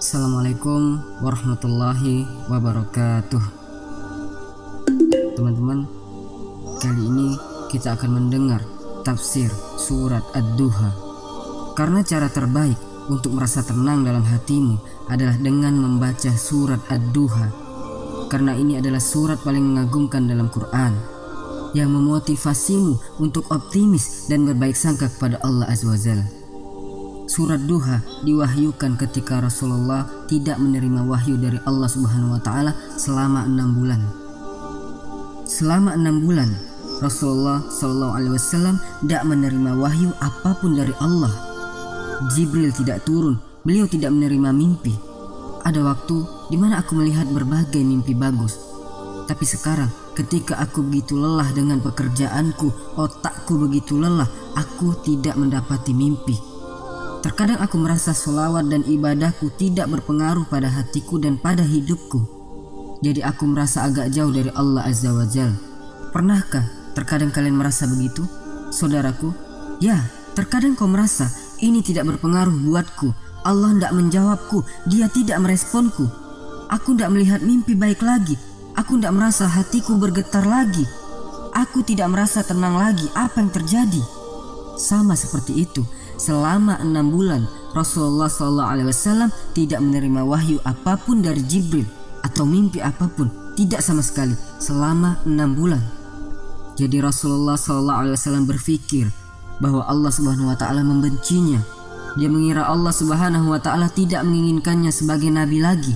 Assalamualaikum warahmatullahi wabarakatuh. Teman-teman, kali ini kita akan mendengar tafsir surat Ad-Duha. Karena cara terbaik untuk merasa tenang dalam hatimu adalah dengan membaca surat Ad-Duha. Karena ini adalah surat paling mengagumkan dalam Quran yang memotivasimu untuk optimis dan berbaik sangka kepada Allah Azza wa Jalla. Surat Duha diwahyukan ketika Rasulullah tidak menerima wahyu dari Allah Subhanahu wa taala selama 6 bulan. Selama 6 bulan Rasulullah SAW tidak menerima wahyu apapun dari Allah. Jibril tidak turun, beliau tidak menerima mimpi. Ada waktu di mana aku melihat berbagai mimpi bagus. Tapi sekarang ketika aku begitu lelah dengan pekerjaanku, otakku begitu lelah, aku tidak mendapati mimpi. Terkadang aku merasa sholawat dan ibadahku tidak berpengaruh pada hatiku dan pada hidupku. Jadi aku merasa agak jauh dari Allah Azza wa Jalla. Pernahkah terkadang kalian merasa begitu? Saudaraku, ya, terkadang kau merasa ini tidak berpengaruh buatku. Allah tidak menjawabku, dia tidak meresponku. Aku tidak melihat mimpi baik lagi. Aku tidak merasa hatiku bergetar lagi. Aku tidak merasa tenang lagi. Apa yang terjadi? Sama seperti itu. Selama 6 bulan Rasulullah SAW tidak menerima wahyu apapun dari Jibril atau mimpi apapun, tidak sama sekali selama 6 bulan. Jadi Rasulullah SAW berpikir bahwa Allah Subhanahu wa taala membencinya. Dia mengira Allah Subhanahu wa taala tidak menginginkannya sebagai nabi lagi.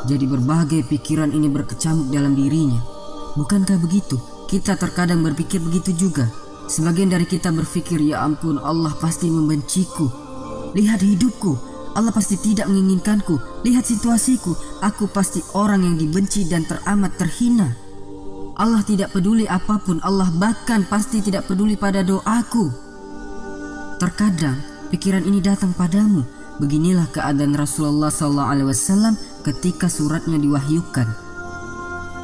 Jadi berbagai pikiran ini berkecamuk dalam dirinya. Bukankah begitu? Kita terkadang berpikir begitu juga. Sebagian dari kita berpikir, ya ampun, Allah pasti membenciku. Lihat hidupku, Allah pasti tidak menginginkanku. Lihat situasiku, aku pasti orang yang dibenci dan teramat terhina. Allah tidak peduli apapun, Allah bahkan pasti tidak peduli pada doaku. Terkadang pikiran ini datang padamu. Beginilah keadaan Rasulullah SAW ketika suratnya diwahyukan.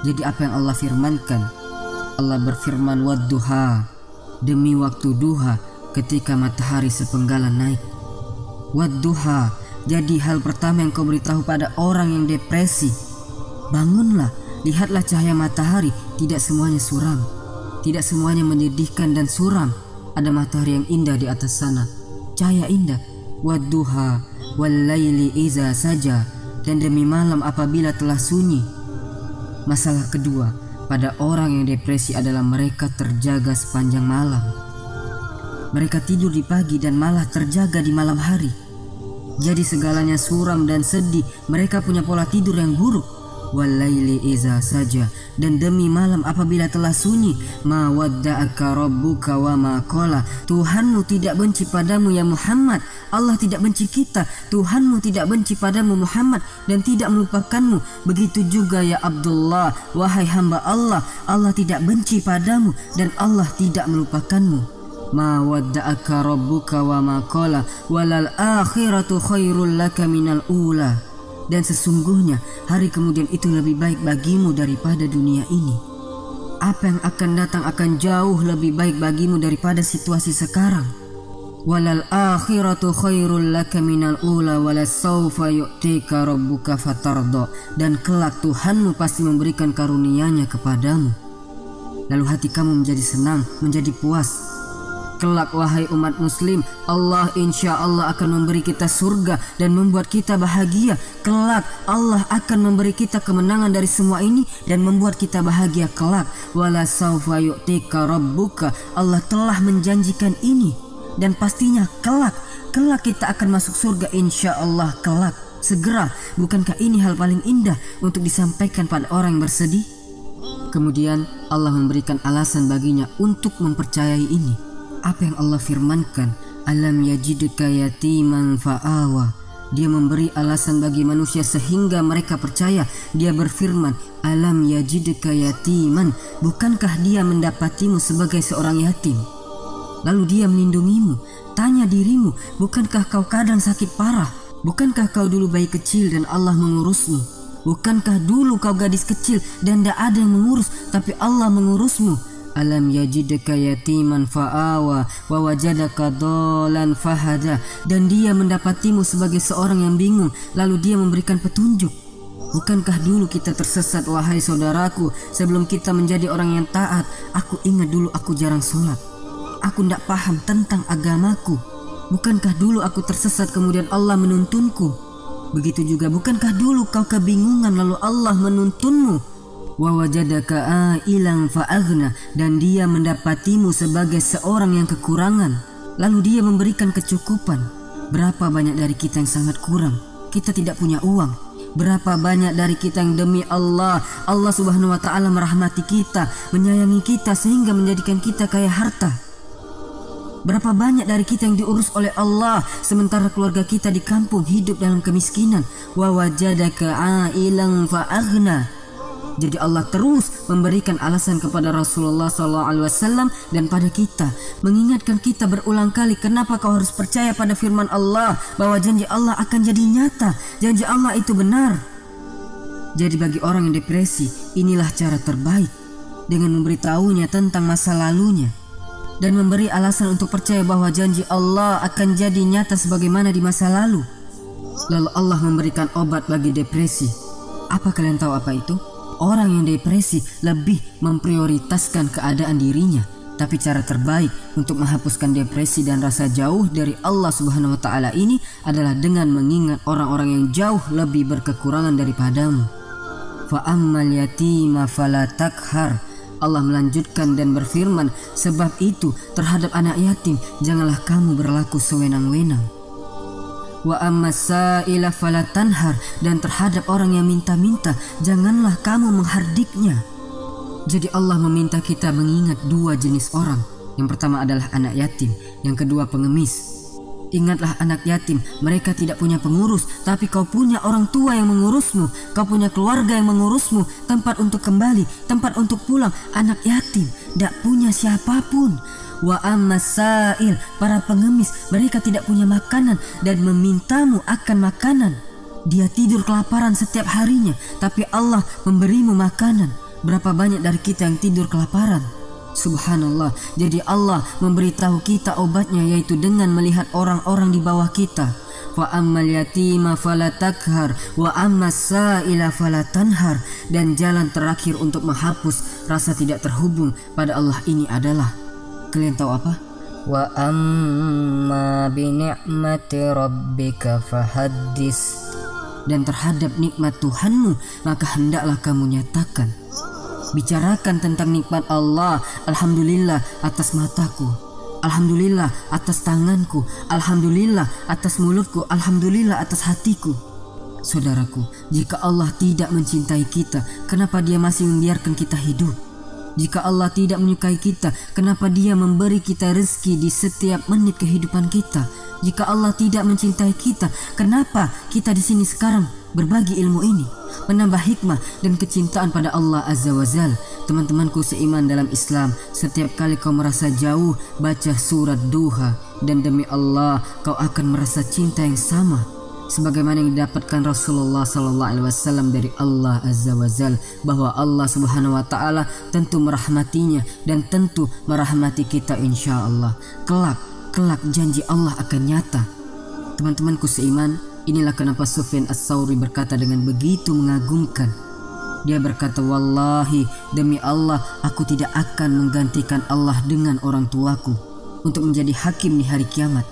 Jadi apa yang Allah firmankan? Allah berfirman, "Wadduha", demi waktu duha ketika matahari sepenggalan naik. Wadduha, jadi hal pertama yang kau beritahu pada orang yang depresi. Bangunlah, lihatlah cahaya matahari, tidak semuanya suram. Tidak semuanya menyedihkan dan suram. Ada matahari yang indah di atas sana, cahaya indah. Wadduha wallaili iza saja, dan demi malam apabila telah sunyi. Masalah kedua pada orang yang depresi adalah mereka terjaga sepanjang malam. Mereka tidur di pagi dan malah terjaga di malam hari. Jadi segalanya suram dan sedih. Mereka punya pola tidur yang buruk. Wallaili iza saja, dan demi malam apabila telah sunyi. Ma wadda'aka rabbuka wa ma qala, Tuhanmu tidak benci padamu ya Muhammad. Allah tidak benci kita. Tuhanmu tidak benci padamu Muhammad dan tidak melupakanmu. Begitu juga ya Abdullah, wahai hamba Allah, Allah tidak benci padamu dan Allah tidak melupakanmu. Ma wadda'aka rabbuka wa ma qala, walal akhiratu khairul laka minal ula. Dan sesungguhnya hari kemudian itu lebih baik bagimu daripada dunia ini. Apa yang akan datang akan jauh lebih baik bagimu daripada situasi sekarang. Walal akhiratu khairul laka minal ula walasawfa yu'tika rabbuka fatarda. Dan kelak Tuhanmu pasti memberikan karunia-Nya kepadamu. Lalu hati kamu menjadi senang, menjadi puas. Kelak wahai umat muslim, Allah insya Allah akan memberi kita surga dan membuat kita bahagia. Kelak Allah akan memberi kita kemenangan dari semua ini dan membuat kita bahagia kelak. Wala sawfa yu'tika rabbuka, Allah telah menjanjikan ini. Dan pastinya kelak kita akan masuk surga insya Allah kelak. Segera, bukankah ini hal paling indah untuk disampaikan pada orang yang bersedih? Kemudian Allah memberikan alasan baginya untuk mempercayai ini. Apa yang Allah firmankan? Alam yajidka yatiman fa'awa. Dia memberi alasan bagi manusia sehingga mereka percaya. Dia berfirman, alam yajidka yatiman, bukankah dia mendapatimu sebagai seorang yatim? Lalu dia melindungimu. Tanya dirimu, bukankah kau kadang sakit parah? Bukankah kau dulu bayi kecil dan Allah mengurusmu? Bukankah dulu kau gadis kecil dan tidak ada yang mengurus, tapi Allah mengurusmu? Alam yajidka yatiman fa'awa wa wajadaka dhalan fahada. Dan dia mendapatimu sebagai seorang yang bingung, lalu dia memberikan petunjuk. Bukankah dulu kita tersesat wahai saudaraku? Sebelum kita menjadi orang yang taat, aku ingat dulu aku jarang sholat. Aku tidak paham tentang agamaku. Bukankah dulu aku tersesat kemudian Allah menuntunku? Begitu juga bukankah dulu kau kebingungan lalu Allah menuntunmu? Wa wajadaka ailan fa'aghna. Dan dia mendapatimu sebagai seorang yang kekurangan, lalu dia memberikan kecukupan. Berapa banyak dari kita yang sangat kurang? Kita tidak punya uang. Berapa banyak dari kita yang demi Allah subhanahu wa ta'ala merahmati kita, menyayangi kita sehingga menjadikan kita kaya harta. Berapa banyak dari kita yang diurus oleh Allah sementara keluarga kita di kampung hidup dalam kemiskinan. Wa wajadaka ailan fa'aghna. Jadi Allah terus memberikan alasan kepada Rasulullah SAW dan pada kita, mengingatkan kita berulang kali, kenapa kau harus percaya pada firman Allah bahwa janji Allah akan jadi nyata, janji Allah itu benar. Jadi bagi orang yang depresi, inilah cara terbaik, dengan memberitahunya tentang masa lalunya dan memberi alasan untuk percaya bahwa janji Allah akan jadi nyata sebagaimana di masa lalu. Lalu Allah memberikan obat bagi depresi. Apa kalian tahu apa itu? Orang yang depresi lebih memprioritaskan keadaan dirinya. Tapi cara terbaik untuk menghapuskan depresi dan rasa jauh dari Allah subhanahu wa ta'ala ini adalah dengan mengingat orang-orang yang jauh lebih berkekurangan daripadamu. Fa'ammal yatima fala takhar. Allah melanjutkan dan berfirman, sebab itu terhadap anak yatim janganlah kamu berlaku sewenang-wenang. Wa ammasaila fala tanhar. Dan terhadap orang yang minta-minta janganlah kamu menghardiknya. Jadi Allah meminta kita mengingat dua jenis orang. Yang pertama adalah anak yatim, yang kedua pengemis. Ingatlah anak yatim, mereka tidak punya pengurus, tapi kau punya orang tua yang mengurusmu. Kau punya keluarga yang mengurusmu, tempat untuk kembali, tempat untuk pulang. Anak yatim tidak punya siapapun. Wa ammasail, para pengemis, mereka tidak punya makanan dan memintamu akan makanan. Dia tidur kelaparan setiap harinya, tapi Allah memberimu makanan. Berapa banyak dari kita yang tidur kelaparan? Subhanallah. Jadi Allah memberitahu kita obatnya, yaitu dengan melihat orang-orang di bawah kita. Fa ammal yatima fala takhar wa ammasaila fala tanhar. Dan jalan terakhir untuk menghapus rasa tidak terhubung pada Allah ini adalah, kalian tahu apa? Wa amma bi ni'mati rabbika fahaddis. Dan terhadap nikmat Tuhanmu maka hendaklah kamu nyatakan. Bicarakan tentang nikmat Allah. Alhamdulillah atas mataku, alhamdulillah atas tanganku, alhamdulillah atas mulutku, alhamdulillah atas hatiku. Saudaraku, jika Allah tidak mencintai kita, kenapa Dia masih membiarkan kita hidup? Jika Allah tidak menyukai kita, kenapa Dia memberi kita rezeki di setiap menit kehidupan kita? Jika Allah tidak mencintai kita, kenapa kita di sini sekarang berbagi ilmu ini, menambah hikmah dan kecintaan pada Allah Azza wa Jal? Teman-temanku seiman dalam Islam, setiap kali kau merasa jauh, baca surat Duha, dan demi Allah kau akan merasa cinta yang sama sebagaimana yang didapatkan Rasulullah SAW dari Allah Azza wa Jal, bahwa Allah Subhanahu wa ta'ala tentu merahmatinya dan tentu merahmati kita insya Allah. Kelak janji Allah akan nyata. Teman-temanku seiman, inilah kenapa Sufyan Ats-Tsauri berkata dengan begitu mengagumkan. Dia berkata, wallahi, demi Allah, aku tidak akan menggantikan Allah dengan orang tuaku untuk menjadi hakim di hari kiamat.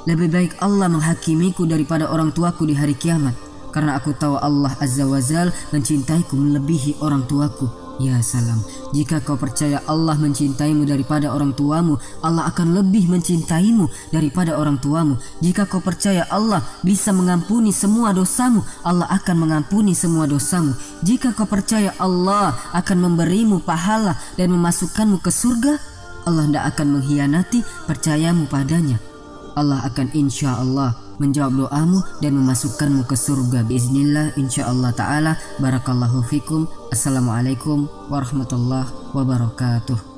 Lebih baik Allah menghakimiku daripada orang tuaku di hari kiamat, karena aku tahu Allah Azza wa Jal mencintaiku melebihi orang tuaku. Ya salam, jika kau percaya Allah mencintaimu daripada orang tuamu, Allah akan lebih mencintaimu daripada orang tuamu. Jika kau percaya Allah bisa mengampuni semua dosamu, Allah akan mengampuni semua dosamu. Jika kau percaya Allah akan memberimu pahala dan memasukkanmu ke surga, Allah tidak akan mengkhianati percayamu padanya. Allah akan insya Allah menjawab doamu dan memasukkanmu ke surga biiznillah insyaallah ta'ala. Barakallahu fikum. Assalamualaikum warahmatullahi wabarakatuh.